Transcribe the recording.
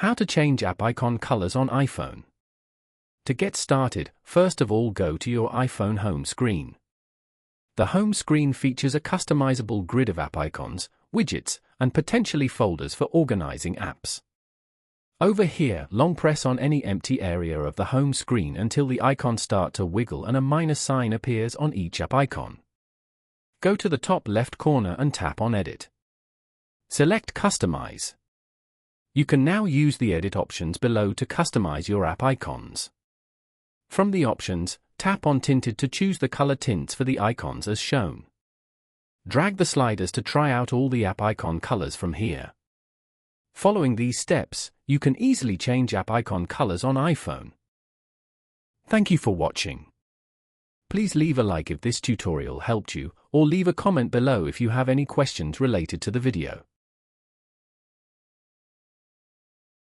How to change app icon colors on iPhone. To get started, first of all go to your iPhone home screen. The home screen features a customizable grid of app icons, widgets, and potentially folders for organizing apps. Over here, long press on any empty area of the home screen until the icons start to wiggle and a minus sign appears on each app icon. Go to the top left corner and tap on Edit. Select Customize. You can now use the edit options below to customize your app icons. From the options, tap on Tinted to choose the color tints for the icons as shown. Drag the sliders to try out all the app icon colors from here. Following these steps, you can easily change app icon colors on iPhone. Thank you for watching. Please leave a like if this tutorial helped you, or leave a comment below if you have any questions related to the video.